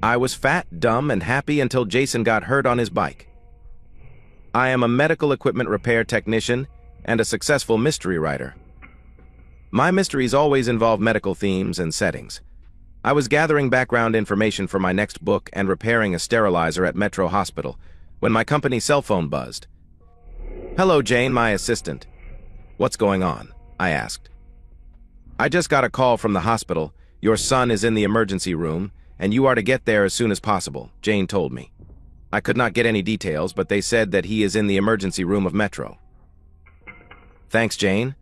I was fat, dumb, and happy until Jason got hurt on his bike. I am a medical equipment repair technician and a successful mystery writer. My mysteries always involve medical themes and settings. I was gathering background information for my next book and repairing a sterilizer at Metro Hospital when my company's cell phone buzzed. "Hello, Jane, my assistant." "What's going on?" I asked. "I just got a call from the hospital. Your son is in the emergency room, and you are to get there as soon as possible," Jane told me. I could not get any details, but they said that he is in the emergency room of Metro. "Thanks, Jane.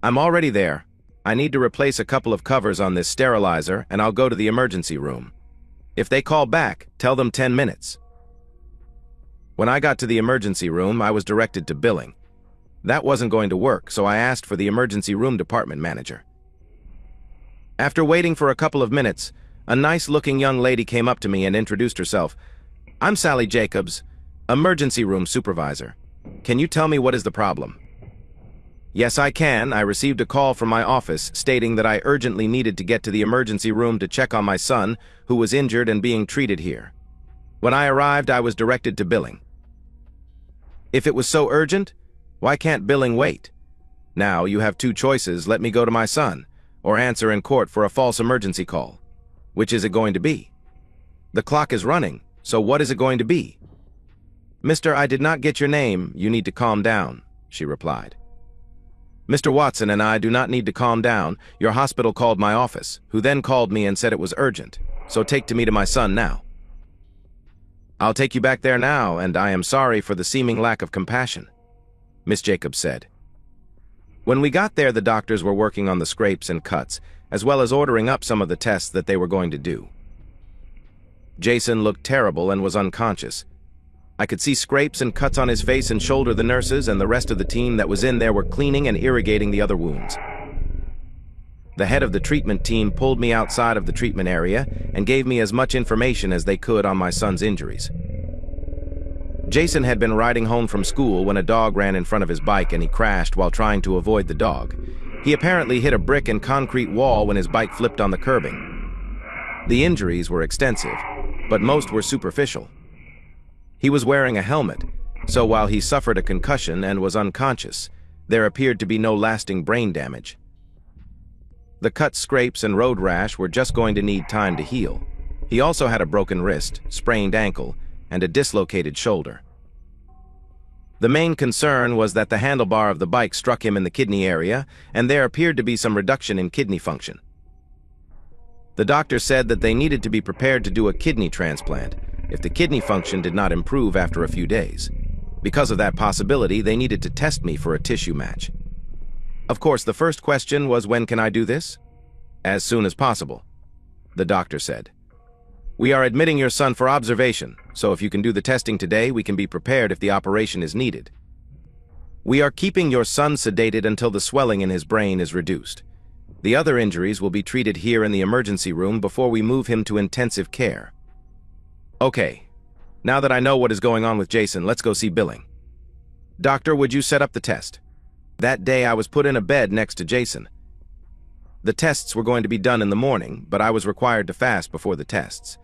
I'm already there. I need to replace a couple of covers on this sterilizer, and I'll go to the emergency room. If they call back, tell them 10 minutes. When I got to the emergency room, I was directed to billing. That wasn't going to work, so I asked for the emergency room department manager. After waiting for a couple of minutes, a nice-looking young lady came up to me and introduced herself. "I'm Sally Jacobs, emergency room supervisor. Can you tell me what is the problem?" "Yes, I can. I received a call from my office stating that I urgently needed to get to the emergency room to check on my son, who was injured and being treated here. When I arrived, I was directed to billing." "If it was so urgent, why can't billing wait? Now, you have two choices: let me go to my son, or answer in court for a false emergency call. Which is it going to be? The clock is running, so what is it going to be?" "Mister, I did not get your name. You need to calm down," she replied. "Mr. Watson and I do not need to calm down. Your hospital called my office, who then called me and said it was urgent, so take me to my son now." "I'll take you back there now, and I am sorry for the seeming lack of compassion," Miss Jacobs said. When we got there, the doctors were working on the scrapes and cuts, as well as ordering up some of the tests that they were going to do. Jason looked terrible and was unconscious. I could see scrapes and cuts on his face and shoulder. The nurses and the rest of the team that was in there were cleaning and irrigating the other wounds. The head of the treatment team pulled me outside of the treatment area and gave me as much information as they could on my son's injuries. Jason had been riding home from school when a dog ran in front of his bike and he crashed while trying to avoid the dog. He apparently hit a brick and concrete wall when his bike flipped on the curbing. The injuries were extensive, but most were superficial. He was wearing a helmet, so while he suffered a concussion and was unconscious, there appeared to be no lasting brain damage. The cuts, scrapes, and road rash were just going to need time to heal. He also had a broken wrist, sprained ankle, and a dislocated shoulder. The main concern was that the handlebar of the bike struck him in the kidney area, and there appeared to be some reduction in kidney function. The doctor said that they needed to be prepared to do a kidney transplant if the kidney function did not improve after a few days. Because of that possibility, they needed to test me for a tissue match. Of course, the first question was, when can I do this? "As soon as possible," the doctor said. "We are admitting your son for observation, so if you can do the testing today, we can be prepared if the operation is needed. We are keeping your son sedated until the swelling in his brain is reduced. The other injuries will be treated here in the emergency room before we move him to intensive care." "Okay, now that I know what is going on with Jason, let's go see billing. Doctor, would you set up the test?" That day, I was put in a bed next to Jason. The tests were going to be done in the morning, but I was required to fast before the tests.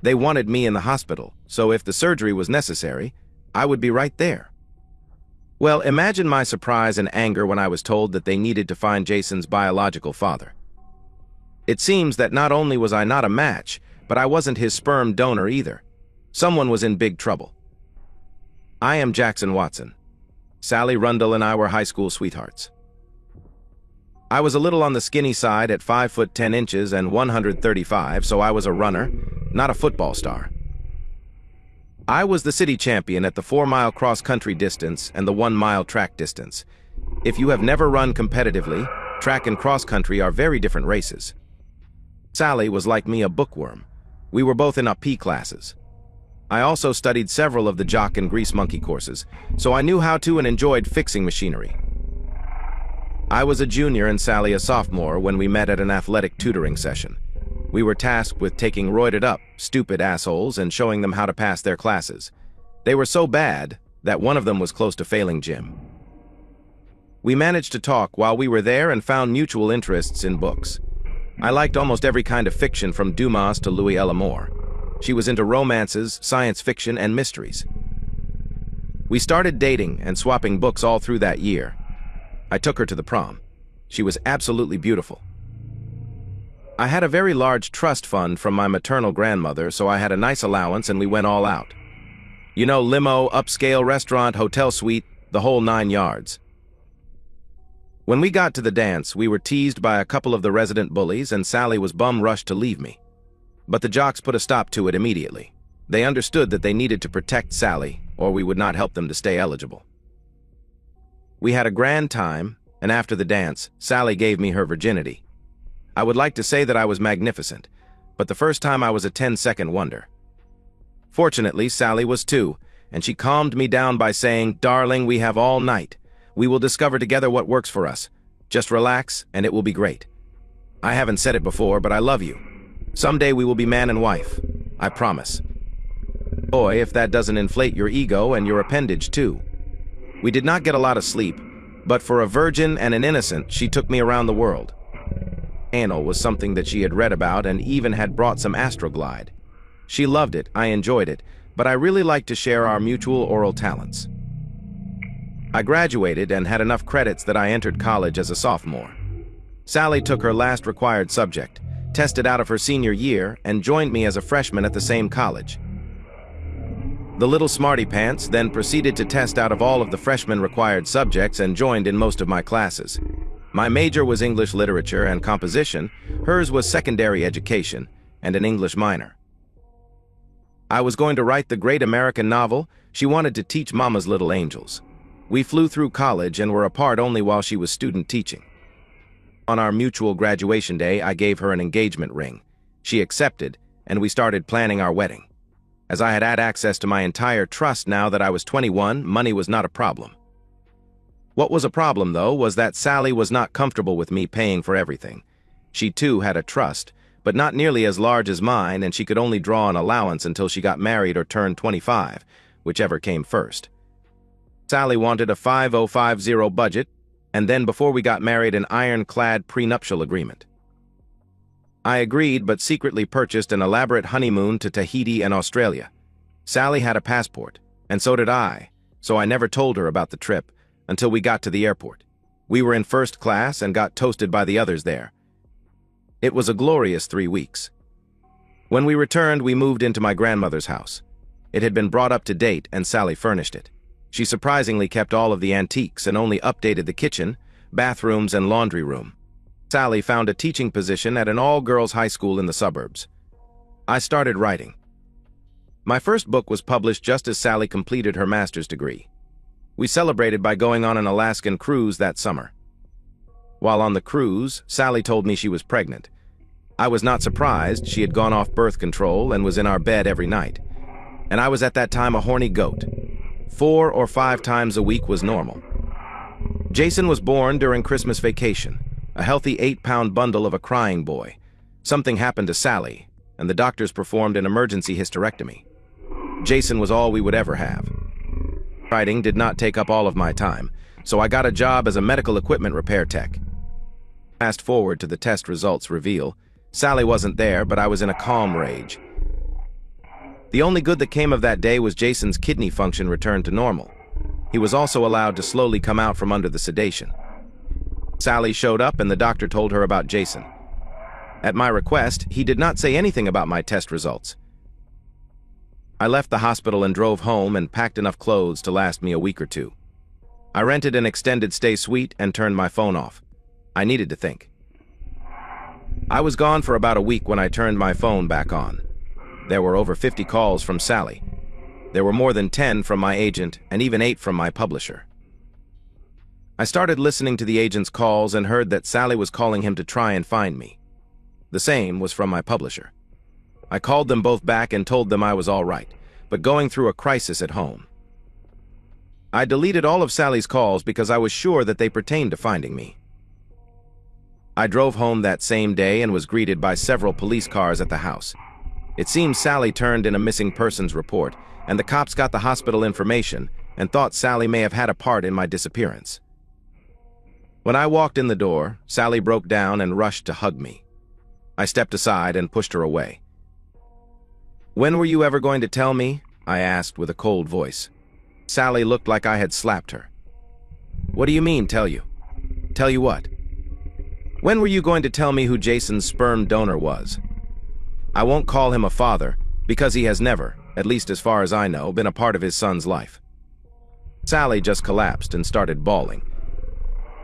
They wanted me in the hospital, so if the surgery was necessary, I would be right there. Well, imagine my surprise and anger when I was told that they needed to find Jason's biological father. It seems that not only was I not a match, but I wasn't his sperm donor either. Someone was in big trouble. I am Jackson Watson. Sally Rundle and I were high school sweethearts. I was a little on the skinny side at 5 foot 10 inches and 135, so I was a runner, not a football star. I was the city champion at the 4-mile cross-country distance and the 1-mile track distance. If you have never run competitively, track and cross-country are very different races. Sally was like me, a bookworm. We were both in AP classes. I also studied several of the jock and grease monkey courses, so I knew how to and enjoyed fixing machinery. I was a junior and Sally a sophomore when we met at an athletic tutoring session. We were tasked with taking roided up, stupid assholes and showing them how to pass their classes. They were so bad that one of them was close to failing gym. We managed to talk while we were there and found mutual interests in books. I liked almost every kind of fiction from Dumas to Louis L'Amour. She was into romances, science fiction, and mysteries. We started dating and swapping books all through that year. I took her to the prom. She was absolutely beautiful. I had a very large trust fund from my maternal grandmother, so I had a nice allowance and we went all out. You know, limo, upscale restaurant, hotel suite, the whole 9 yards. When we got to the dance, we were teased by a couple of the resident bullies and Sally was bum-rushed to leave me. But the jocks put a stop to it immediately. They understood that they needed to protect Sally, or we would not help them to stay eligible. We had a grand time, and after the dance, Sally gave me her virginity. I would like to say that I was magnificent, but the first time I was a 10-second wonder. Fortunately, Sally was too, and she calmed me down by saying, "Darling, we have all night. We will discover together what works for us. Just relax, and it will be great. I haven't said it before, but I love you. Someday we will be man and wife. I promise." Boy, if that doesn't inflate your ego and your appendage too. We did not get a lot of sleep, but for a virgin and an innocent, she took me around the world. Anal was something that she had read about and even had brought some Astroglide. She loved it, I enjoyed it, but I really liked to share our mutual oral talents. I graduated and had enough credits that I entered college as a sophomore. Sally took her last required subject, tested out of her senior year, and joined me as a freshman at the same college. The little smarty pants then proceeded to test out of all of the freshman required subjects and joined in most of my classes. My major was English literature and composition, hers was secondary education, and an English minor. I was going to write the great American novel. She wanted to teach Mama's Little Angels. We flew through college and were apart only while she was student teaching. On our mutual graduation day, I gave her an engagement ring. She accepted, and we started planning our wedding. As I had access to my entire trust now that I was 21, money was not a problem. What was a problem, though, was that Sally was not comfortable with me paying for everything. She, too, had a trust, but not nearly as large as mine, and she could only draw an allowance until she got married or turned 25, whichever came first. Sally wanted a 5050 budget, and then before we got married, an ironclad prenuptial agreement. I agreed, but secretly purchased an elaborate honeymoon to Tahiti and Australia. Sally had a passport, and so did I, so I never told her about the trip until we got to the airport. We were in first class and got toasted by the others there. It was a glorious 3 weeks. When we returned, we moved into my grandmother's house. It had been brought up to date, and Sally furnished it. She surprisingly kept all of the antiques and only updated the kitchen, bathrooms, and laundry room. Sally found a teaching position at an all-girls high school in the suburbs. I started writing. My first book was published just as Sally completed her master's degree. We celebrated by going on an Alaskan cruise that summer. While on the cruise, Sally told me she was pregnant. I was not surprised. She had gone off birth control and was in our bed every night. And I was at that time a horny goat. 4 or 5 times a week was normal. Jason was born during Christmas vacation, a healthy 8-pound bundle of a crying boy. Something happened to Sally, and the doctors performed an emergency hysterectomy. Jason was all we would ever have. Writing did not take up all of my time, so I got a job as a medical equipment repair tech. Fast forward to the test results reveal. Sally wasn't there, but I was in a calm rage. The only good that came of that day was Jason's kidney function returned to normal. He was also allowed to slowly come out from under the sedation. Sally showed up and the doctor told her about Jason. At my request, he did not say anything about my test results. I left the hospital and drove home and packed enough clothes to last me a week or two. I rented an extended stay suite and turned my phone off. I needed to think. I was gone for about a week when I turned my phone back on. There were over 50 calls from Sally. There were more than 10 from my agent and even 8 from my publisher. I started listening to the agent's calls and heard that Sally was calling him to try and find me. The same was from my publisher. I called them both back and told them I was all right, but going through a crisis at home. I deleted all of Sally's calls because I was sure that they pertained to finding me. I drove home that same day and was greeted by several police cars at the house. It seems Sally turned in a missing persons report, and the cops got the hospital information and thought Sally may have had a part in my disappearance. When I walked in the door, Sally broke down and rushed to hug me. I stepped aside and pushed her away. When were you ever going to tell me? I asked with a cold voice. Sally looked like I had slapped her. What do you mean, tell you? Tell you what? When were you going to tell me who Jason's sperm donor was? I won't call him a father, because he has never, at least as far as I know, been a part of his son's life. Sally just collapsed and started bawling.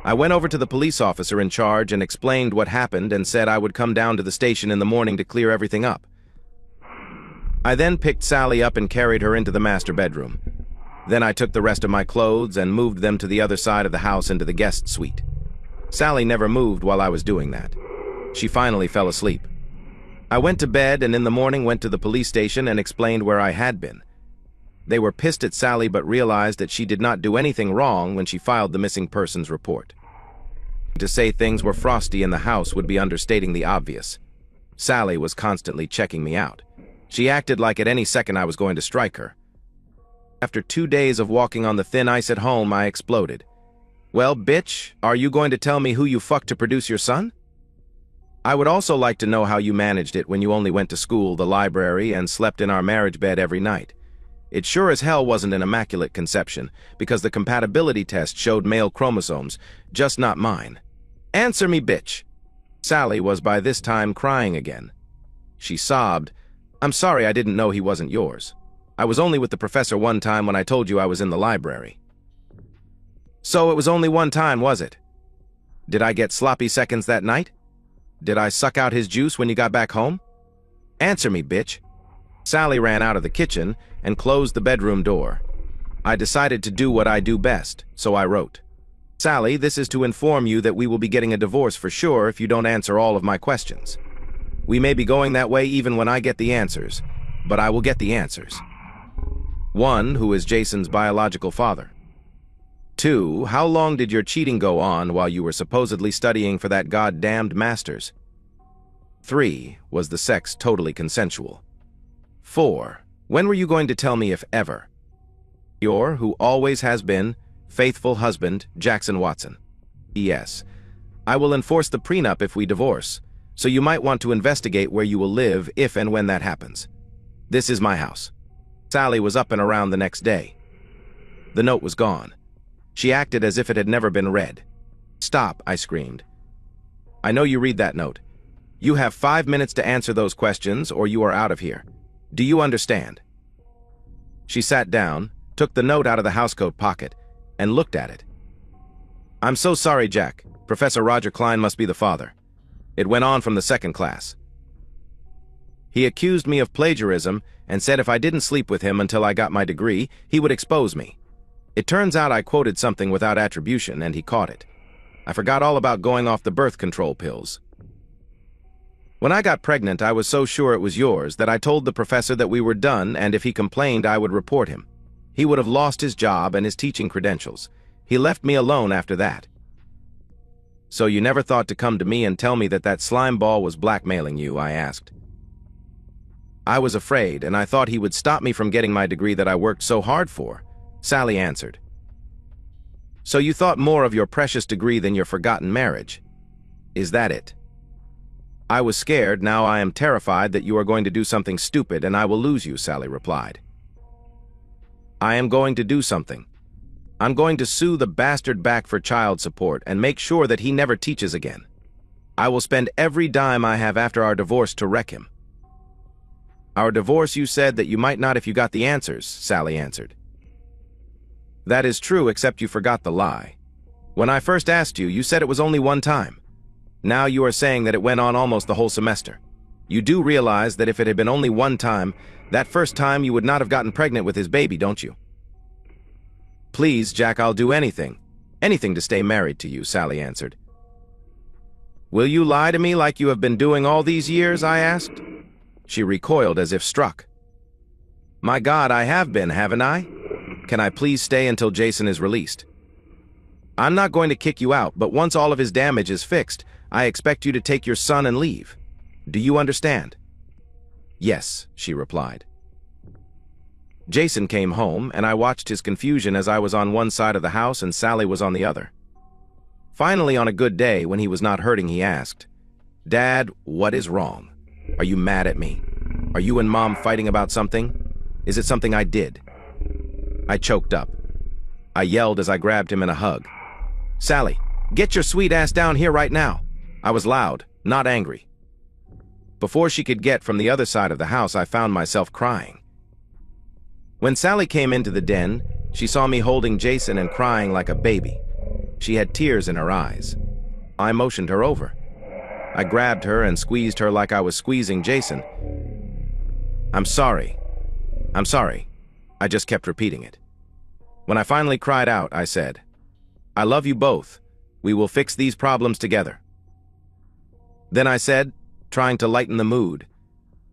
I went over to the police officer in charge and explained what happened and said I would come down to the station in the morning to clear everything up. I then picked Sally up and carried her into the master bedroom. Then I took the rest of my clothes and moved them to the other side of the house into the guest suite. Sally never moved while I was doing that. She finally fell asleep. I went to bed and in the morning went to the police station and explained where I had been. They were pissed at Sally but realized that she did not do anything wrong when she filed the missing persons report. To say things were frosty in the house would be understating the obvious. Sally was constantly checking me out. She acted like at any second I was going to strike her. After 2 days of walking on the thin ice at home, I exploded. Well, bitch, are you going to tell me who you fucked to produce your son? I would also like to know how you managed it when you only went to school, the library, and slept in our marriage bed every night. It sure as hell wasn't an immaculate conception, because the compatibility test showed male chromosomes, just not mine. Answer me, bitch. Sally was by this time crying again. She sobbed, I'm sorry I didn't know he wasn't yours. I was only with the professor one time when I told you I was in the library. So it was only one time, was it? Did I get sloppy seconds that night? Did I suck out his juice when you got back home? Answer me, bitch. Sally ran out of the kitchen and closed the bedroom door. I decided to do what I do best, so I wrote, Sally, this is to inform you that we will be getting a divorce for sure if you don't answer all of my questions. We may be going that way even when I get the answers, but I will get the answers. 1. Who is Jason's biological father? 2. How long did your cheating go on while you were supposedly studying for that goddamned master's? 3. Was the sex totally consensual? 4. When were you going to tell me, if ever? Your, who always has been, faithful husband, Jackson Watson. P.S. I will enforce the prenup if we divorce, so you might want to investigate where you will live if and when that happens. This is my house. Sally was up and around the next day. The note was gone. She acted as if it had never been read. Stop, I screamed. I know you read that note. You have 5 minutes to answer those questions or you are out of here. Do you understand? She sat down, took the note out of the housecoat pocket, and looked at it. I'm so sorry, Jack. Professor Roger Klein must be the father. It went on from the second class. He accused me of plagiarism and said if I didn't sleep with him until I got my degree, he would expose me. It turns out I quoted something without attribution and he caught it. I forgot all about going off the birth control pills. When I got pregnant, I was so sure it was yours that I told the professor that we were done and if he complained, I would report him. He would have lost his job and his teaching credentials. He left me alone after that. So you never thought to come to me and tell me that that slime ball was blackmailing you, I asked. I was afraid, and I thought he would stop me from getting my degree that I worked so hard for, Sally answered. So you thought more of your precious degree than your forgotten marriage. Is that it? I was scared, now I am terrified that you are going to do something stupid and I will lose you, Sally replied. I am going to do something. I'm going to sue the bastard back for child support and make sure that he never teaches again. I will spend every dime I have after our divorce to wreck him. Our divorce, you said that you might not if you got the answers, Sally answered. That is true, except you forgot the lie. When I first asked you, you said it was only one time. Now you are saying that it went on almost the whole semester. You do realize that if it had been only one time, that first time you would not have gotten pregnant with his baby, don't you? Please, Jack, I'll do anything. Anything to stay married to you, Sally answered. Will you lie to me like you have been doing all these years, I asked. She recoiled as if struck. My God, I have been, haven't I? Can I please stay until Jason is released? I'm not going to kick you out, but once all of his damage is fixed, I expect you to take your son and leave. Do you understand? Yes, she replied. Jason came home, and I watched his confusion as I was on one side of the house and Sally was on the other. Finally, on a good day, when he was not hurting, he asked, Dad, what is wrong? Are you mad at me? Are you and Mom fighting about something? Is it something I did? I choked up. I yelled as I grabbed him in a hug. Sally, get your sweet ass down here right now. I was loud, not angry. Before she could get from the other side of the house, I found myself crying. When Sally came into the den, she saw me holding Jason and crying like a baby. She had tears in her eyes. I motioned her over. I grabbed her and squeezed her like I was squeezing Jason. I'm sorry. I'm sorry. I just kept repeating it. When I finally cried out, I said, I love you both. We will fix these problems together. Then I said, trying to lighten the mood,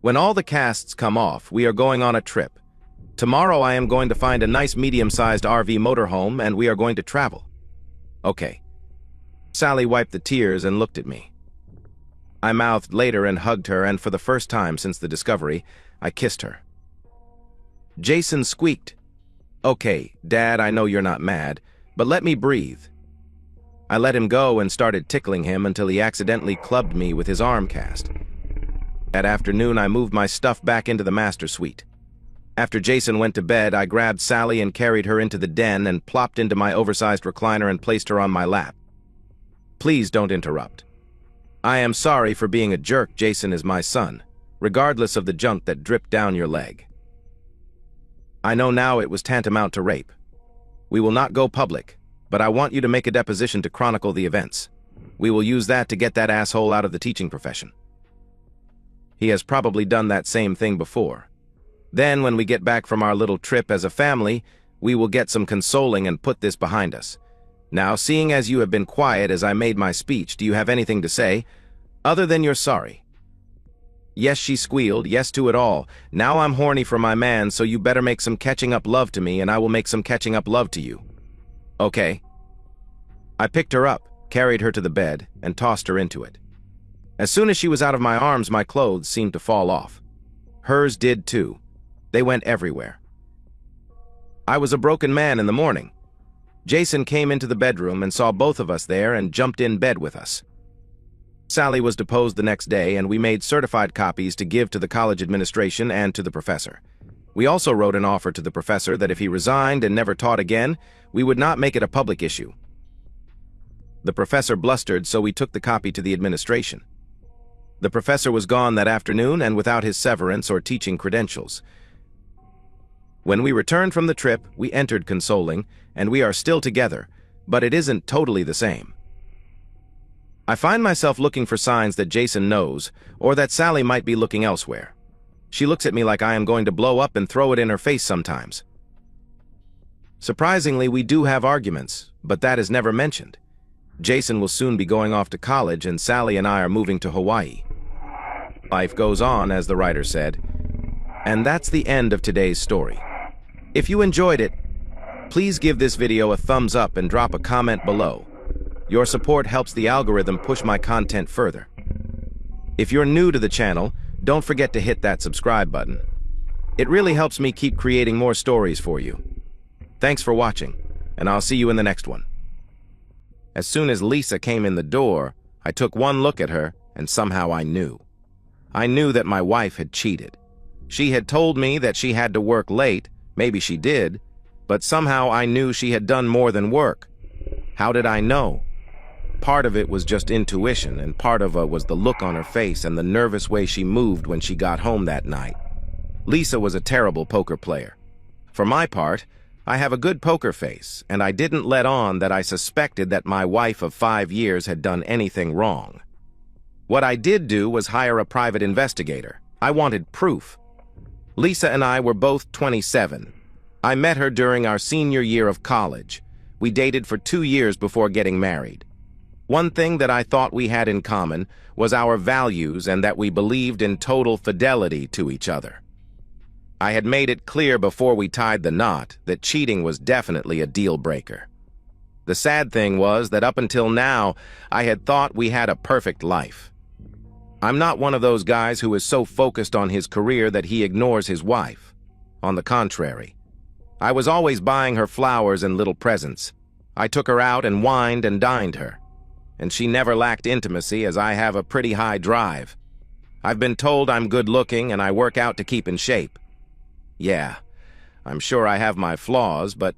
when all the casts come off, we are going on a trip. Tomorrow I am going to find a nice medium-sized RV motorhome and we are going to travel. Okay. Sally wiped the tears and looked at me. I mouthed later and hugged her, and for the first time since the discovery, I kissed her. Jason squeaked. Okay, Dad, I know you're not mad, but let me breathe. I let him go and started tickling him until he accidentally clubbed me with his arm cast. That afternoon, I moved my stuff back into the master suite. After Jason went to bed, I grabbed Sally and carried her into the den and plopped into my oversized recliner and placed her on my lap. Please don't interrupt. I am sorry for being a jerk. Jason is my son, regardless of the junk that dripped down your leg. I know now it was tantamount to rape. We will not go public, but I want you to make a deposition to chronicle the events. We will use that to get that asshole out of the teaching profession. He has probably done that same thing before. Then, when we get back from our little trip as a family, we will get some consoling and put this behind us. Now, seeing as you have been quiet as I made my speech, do you have anything to say, other than you're sorry? Yes, she squealed, yes to it all. Now I'm horny for my man, so you better make some catching up love to me, and I will make some catching up love to you. Okay. I picked her up, carried her to the bed, and tossed her into it. As soon as she was out of my arms, my clothes seemed to fall off. Hers did too. They went everywhere. I was a broken man in the morning. Jason came into the bedroom and saw both of us there and jumped in bed with us. Sally was deposed the next day, and we made certified copies to give to the college administration and to the professor. We also wrote an offer to the professor that if he resigned and never taught again, we would not make it a public issue. The professor blustered, so we took the copy to the administration. The professor was gone that afternoon and without his severance or teaching credentials. When we returned from the trip, we entered consoling, and we are still together, but it isn't totally the same. I find myself looking for signs that Jason knows, or that Sally might be looking elsewhere. She looks at me like I am going to blow up and throw it in her face sometimes. Surprisingly, we do have arguments, but that is never mentioned. Jason will soon be going off to college, and Sally and I are moving to Hawaii. Life goes on, as the writer said. And that's the end of today's story. If you enjoyed it, please give this video a thumbs up and drop a comment below. Your support helps the algorithm push my content further. If you're new to the channel, don't forget to hit that subscribe button. It really helps me keep creating more stories for you. Thanks for watching, and I'll see you in the next one. As soon as Lisa came in the door, I took one look at her, and somehow I knew. I knew that my wife had cheated. She had told me that she had to work late, maybe she did, but somehow I knew she had done more than work. How did I know? Part of it was just intuition, and part of it was the look on her face and the nervous way she moved when she got home that night. Lisa was a terrible poker player. For my part, I have a good poker face, and I didn't let on that I suspected that my wife of 5 years had done anything wrong. What I did do was hire a private investigator. I wanted proof. Lisa and I were both 27. I met her during our senior year of college. We dated for 2 years before getting married. One thing that I thought we had in common was our values and that we believed in total fidelity to each other. I had made it clear before we tied the knot that cheating was definitely a deal breaker. The sad thing was that up until now, I had thought we had a perfect life. I'm not one of those guys who is so focused on his career that he ignores his wife. On the contrary, I was always buying her flowers and little presents. I took her out and wined and dined her. And she never lacked intimacy, as I have a pretty high drive. I've been told I'm good-looking and I work out to keep in shape. Yeah, I'm sure I have my flaws, but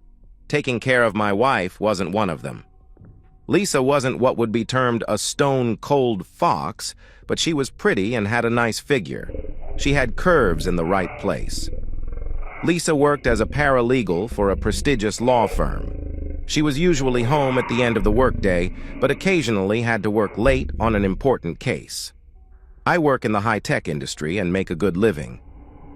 taking care of my wife wasn't one of them. Lisa wasn't what would be termed a stone-cold fox, but she was pretty and had a nice figure. She had curves in the right place. Lisa worked as a paralegal for a prestigious law firm. She was usually home at the end of the workday, but occasionally had to work late on an important case. I work in the high-tech industry and make a good living.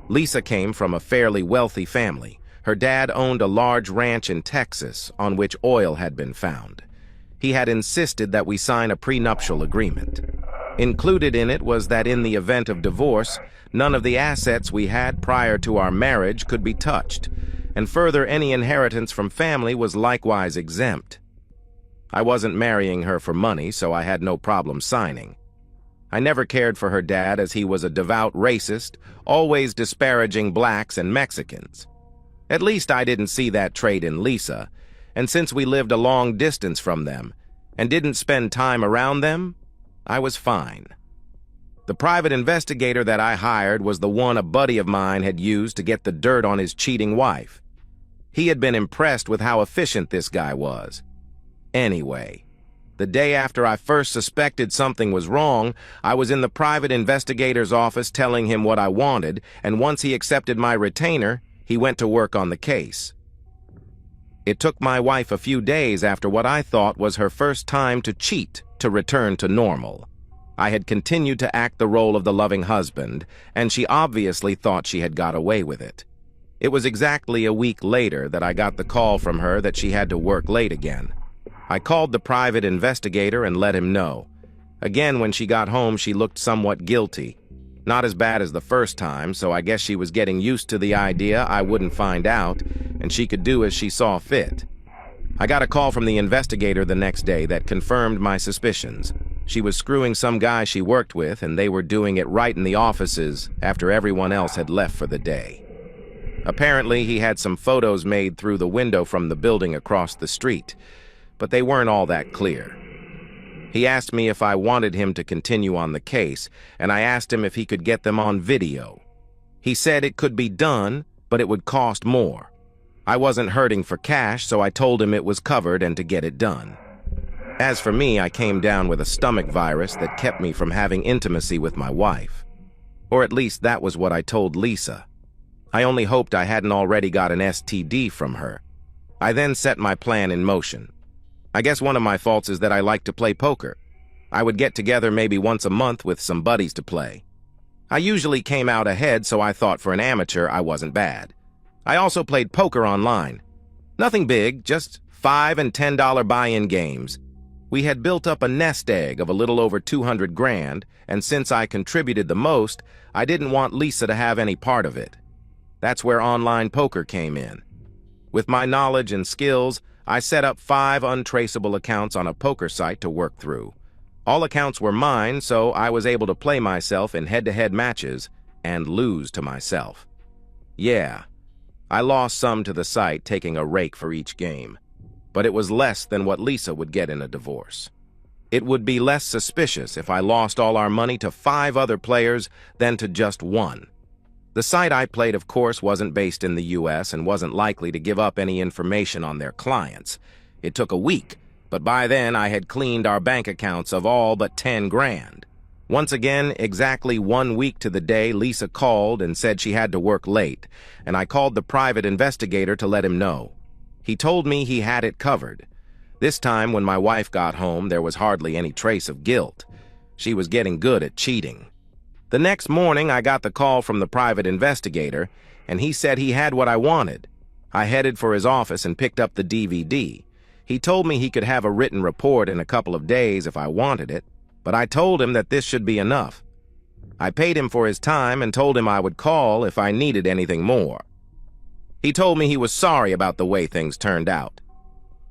Lisa came from a fairly wealthy family. Her dad owned a large ranch in Texas on which oil had been found. He had insisted that we sign a prenuptial agreement. Included in it was that in the event of divorce, none of the assets we had prior to our marriage could be touched, and further, any inheritance from family was likewise exempt. I wasn't marrying her for money, so I had no problem signing. I never cared for her dad as he was a devout racist, always disparaging blacks and Mexicans. At least I didn't see that trait in Lisa, and since we lived a long distance from them and didn't spend time around them, I was fine. The private investigator that I hired was the one a buddy of mine had used to get the dirt on his cheating wife. He had been impressed with how efficient this guy was. Anyway, the day after I first suspected something was wrong, I was in the private investigator's office telling him what I wanted, and once he accepted my retainer, he went to work on the case. It took my wife a few days after what I thought was her first time to cheat to return to normal. I had continued to act the role of the loving husband, and she obviously thought she had got away with it. It was exactly a week later that I got the call from her that she had to work late again. I called the private investigator and let him know. Again, when she got home, she looked somewhat guilty. Not as bad as the first time, so I guess she was getting used to the idea I wouldn't find out, and she could do as she saw fit. I got a call from the investigator the next day that confirmed my suspicions. She was screwing some guy she worked with, and they were doing it right in the offices after everyone else had left for the day. Apparently, he had some photos made through the window from the building across the street, but they weren't all that clear. He asked me if I wanted him to continue on the case, and I asked him if he could get them on video. He said it could be done, but it would cost more. I wasn't hurting for cash, so I told him it was covered and to get it done. As for me, I came down with a stomach virus that kept me from having intimacy with my wife. Or at least that was what I told Lisa. I only hoped I hadn't already got an STD from her. I then set my plan in motion. I guess one of my faults is that I like to play poker. I would get together maybe once a month with some buddies to play. I usually came out ahead, so I thought for an amateur I wasn't bad. I also played poker online. Nothing big, just $5 and $10 buy-in games. We had built up a nest egg of a little over 200 grand, and since I contributed the most, I didn't want Lisa to have any part of it. That's where online poker came in. With my knowledge and skills, I set up 5 untraceable accounts on a poker site to work through. All accounts were mine, so I was able to play myself in head-to-head matches and lose to myself. Yeah, I lost some to the site, taking a rake for each game, but it was less than what Lisa would get in a divorce. It would be less suspicious if I lost all our money to 5 other players than to just one. The site I played, of course, wasn't based in the U.S. and wasn't likely to give up any information on their clients. It took a week, but by then I had cleaned our bank accounts of all but 10 grand. Once again, exactly 1 week to the day, Lisa called and said she had to work late, and I called the private investigator to let him know. He told me he had it covered. This time, when my wife got home, there was hardly any trace of guilt. She was getting good at cheating. The next morning, I got the call from the private investigator, and he said he had what I wanted. I headed for his office and picked up the DVD. He told me he could have a written report in a couple of days if I wanted it, but I told him that this should be enough. I paid him for his time and told him I would call if I needed anything more. He told me he was sorry about the way things turned out.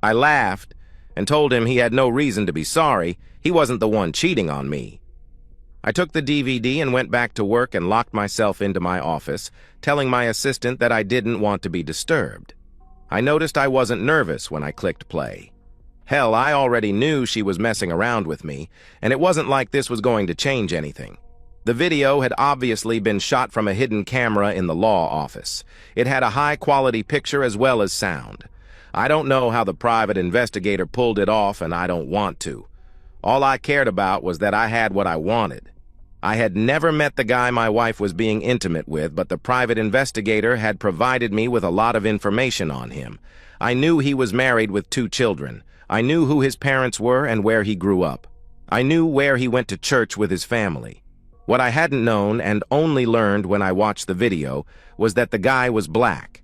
I laughed and told him he had no reason to be sorry. He wasn't the one cheating on me. I took the DVD and went back to work and locked myself into my office, telling my assistant that I didn't want to be disturbed. I noticed I wasn't nervous when I clicked play. Hell, I already knew she was messing around with me, and it wasn't like this was going to change anything. The video had obviously been shot from a hidden camera in the law office. It had a high-quality picture as well as sound. I don't know how the private investigator pulled it off, and I don't want to. All I cared about was that I had what I wanted. I had never met the guy my wife was being intimate with, but the private investigator had provided me with a lot of information on him. I knew he was married with 2 children. I knew who his parents were and where he grew up. I knew where he went to church with his family. What I hadn't known and only learned when I watched the video was that the guy was black.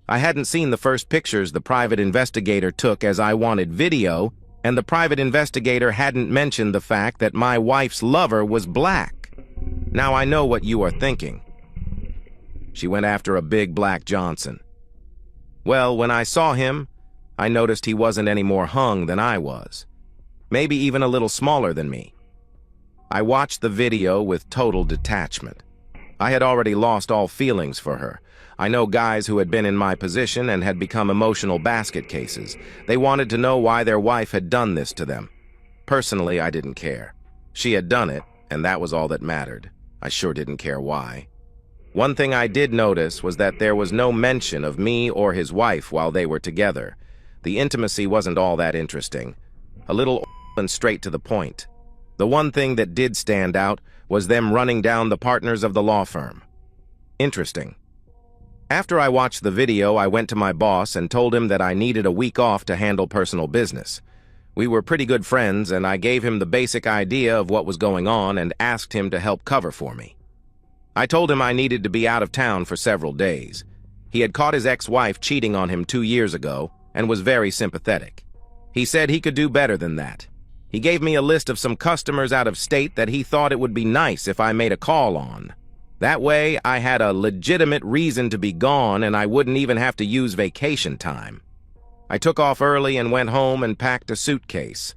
I hadn't seen the first pictures the private investigator took as I wanted video, and the private investigator hadn't mentioned the fact that my wife's lover was black. Now I know what you are thinking. She went after a big black Johnson. Well, when I saw him, I noticed he wasn't any more hung than I was. Maybe even a little smaller than me. I watched the video with total detachment. I had already lost all feelings for her. I know guys who had been in my position and had become emotional basket cases. They wanted to know why their wife had done this to them. Personally, I didn't care. She had done it, and that was all that mattered. I sure didn't care why. One thing I did notice was that there was no mention of me or his wife while they were together. The intimacy wasn't all that interesting. A little and straight to the point. The one thing that did stand out was them running down the partners of the law firm. Interesting. After I watched the video, I went to my boss and told him that I needed a week off to handle personal business. We were pretty good friends, and I gave him the basic idea of what was going on and asked him to help cover for me. I told him I needed to be out of town for several days. He had caught his ex-wife cheating on him 2 years ago and was very sympathetic. He said he could do better than that. He gave me a list of some customers out of state that he thought it would be nice if I made a call on. That way, I had a legitimate reason to be gone and I wouldn't even have to use vacation time. I took off early and went home and packed a suitcase.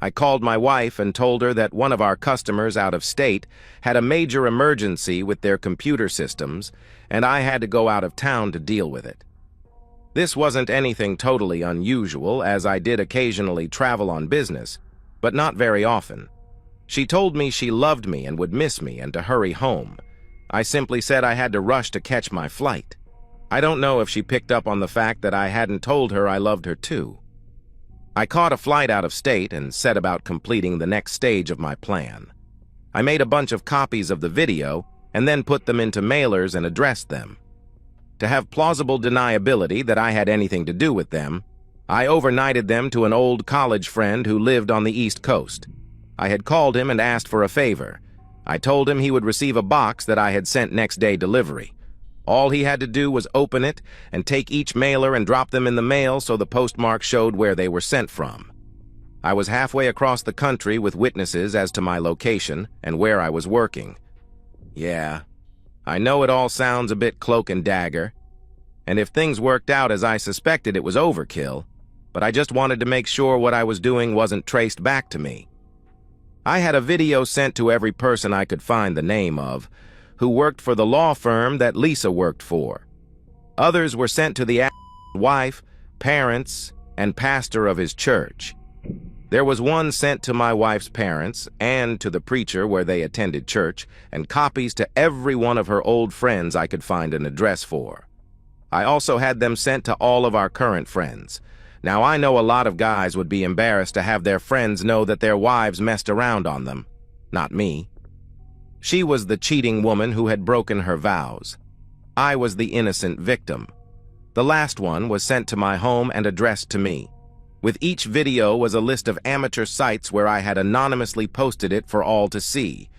I called my wife and told her that one of our customers out of state had a major emergency with their computer systems, and I had to go out of town to deal with it. This wasn't anything totally unusual, as I did occasionally travel on business, but not very often. She told me she loved me and would miss me and to hurry home. I simply said I had to rush to catch my flight. I don't know if she picked up on the fact that I hadn't told her I loved her too. I caught a flight out of state and set about completing the next stage of my plan. I made a bunch of copies of the video and then put them into mailers and addressed them. To have plausible deniability that I had anything to do with them, I overnighted them to an old college friend who lived on the East Coast. I had called him and asked for a favor. I told him he would receive a box that I had sent next day delivery. All he had to do was open it and take each mailer and drop them in the mail so the postmark showed where they were sent from. I was halfway across the country with witnesses as to my location and where I was working. Yeah, I know it all sounds a bit cloak and dagger, and if things worked out as I suspected, it was overkill, but I just wanted to make sure what I was doing wasn't traced back to me. I had a video sent to every person I could find the name of, who worked for the law firm that Lisa worked for. Others were sent to the wife, parents, and pastor of his church. There was one sent to my wife's parents and to the preacher where they attended church, and copies to every one of her old friends I could find an address for. I also had them sent to all of our current friends. Now, I know a lot of guys would be embarrassed to have their friends know that their wives messed around on them. Not me. She was the cheating woman who had broken her vows. I was the innocent victim. The last one was sent to my home and addressed to me. With each video was a list of amateur sites where I had anonymously posted it for all to see.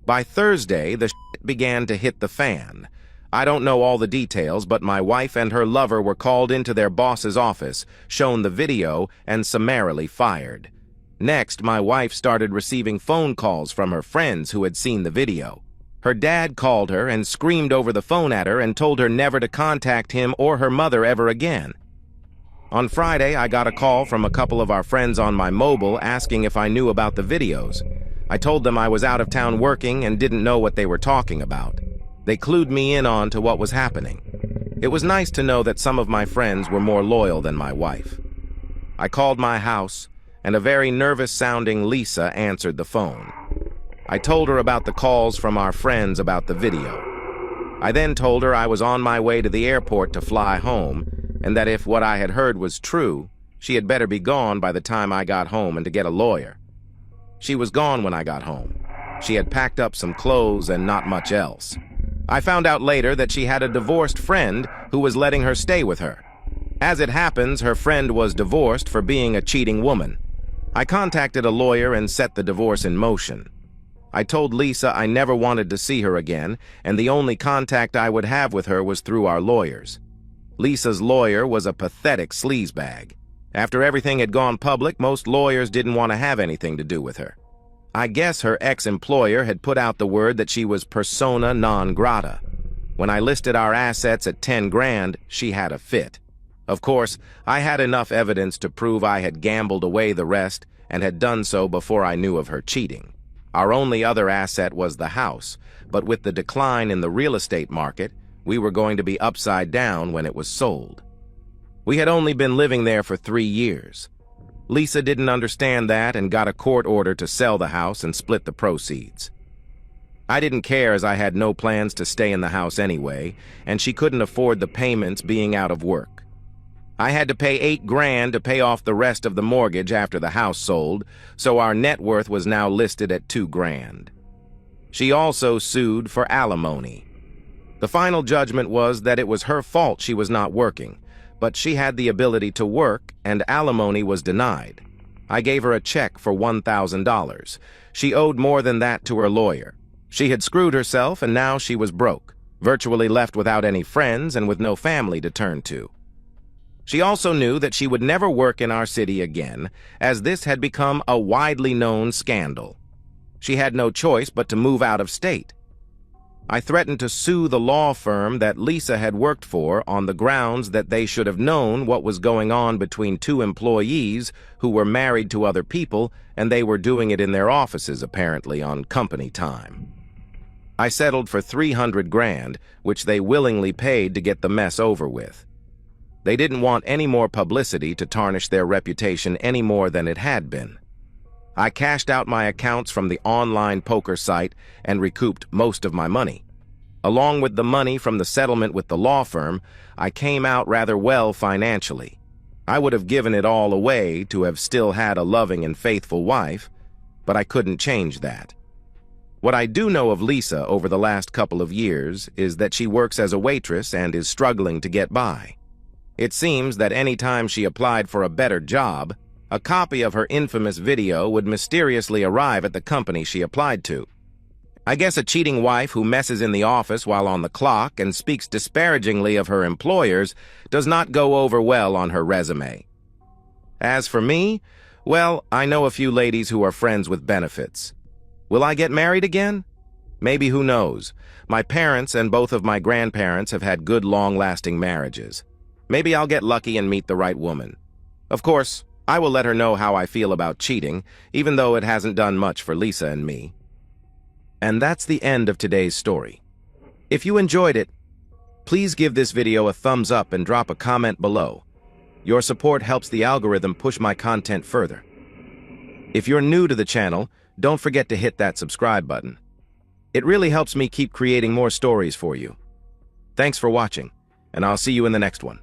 By Thursday, the shit began to hit the fan. I don't know all the details, but my wife and her lover were called into their boss's office, shown the video, and summarily fired. Next, my wife started receiving phone calls from her friends who had seen the video. Her dad called her and screamed over the phone at her and told her never to contact him or her mother ever again. On Friday, I got a call from a couple of our friends on my mobile asking if I knew about the videos. I told them I was out of town working and didn't know what they were talking about. They clued me in on to what was happening. It was nice to know that some of my friends were more loyal than my wife. I called my house, and a very nervous-sounding Lisa answered the phone. I told her about the calls from our friends about the video. I then told her I was on my way to the airport to fly home, and that if what I had heard was true, she had better be gone by the time I got home and to get a lawyer. She was gone when I got home. She had packed up some clothes and not much else. I found out later that she had a divorced friend who was letting her stay with her. As it happens, her friend was divorced for being a cheating woman. I contacted a lawyer and set the divorce in motion. I told Lisa I never wanted to see her again, and the only contact I would have with her was through our lawyers. Lisa's lawyer was a pathetic sleazebag. After everything had gone public, most lawyers didn't want to have anything to do with her. I guess her ex-employer had put out the word that she was persona non grata. When I listed our assets at 10 grand, she had a fit. Of course, I had enough evidence to prove I had gambled away the rest and had done so before I knew of her cheating. Our only other asset was the house, but with the decline in the real estate market, we were going to be upside down when it was sold. We had only been living there for 3 years. Lisa didn't understand that and got a court order to sell the house and split the proceeds. I didn't care as I had no plans to stay in the house anyway, and she couldn't afford the payments being out of work. I had to pay 8 grand to pay off the rest of the mortgage after the house sold, so our net worth was now listed at 2 grand. She also sued for alimony. The final judgment was that it was her fault she was not working, but she had the ability to work and alimony was denied. I gave her a check for $1,000. She owed more than that to her lawyer. She had screwed herself and now she was broke, virtually left without any friends and with no family to turn to. She also knew that she would never work in our city again, as this had become a widely known scandal. She had no choice but to move out of state. I threatened to sue the law firm that Lisa had worked for on the grounds that they should have known what was going on between 2 employees who were married to other people, and they were doing it in their offices, apparently, on company time. I settled for 300 grand, which they willingly paid to get the mess over with. They didn't want any more publicity to tarnish their reputation any more than it had been. I cashed out my accounts from the online poker site and recouped most of my money. Along with the money from the settlement with the law firm, I came out rather well financially. I would have given it all away to have still had a loving and faithful wife, but I couldn't change that. What I do know of Lisa over the last couple of years is that she works as a waitress and is struggling to get by. It seems that any time she applied for a better job, a copy of her infamous video would mysteriously arrive at the company she applied to. I guess a cheating wife who messes in the office while on the clock and speaks disparagingly of her employers does not go over well on her resume. As for me, well, I know a few ladies who are friends with benefits. Will I get married again? Maybe, who knows? My parents and both of my grandparents have had good, long-lasting marriages. Maybe I'll get lucky and meet the right woman. Of course, I will let her know how I feel about cheating, even though it hasn't done much for Lisa and me. And that's the end of today's story. If you enjoyed it, please give this video a thumbs up and drop a comment below. Your support helps the algorithm push my content further. If you're new to the channel, don't forget to hit that subscribe button. It really helps me keep creating more stories for you. Thanks for watching, and I'll see you in the next one.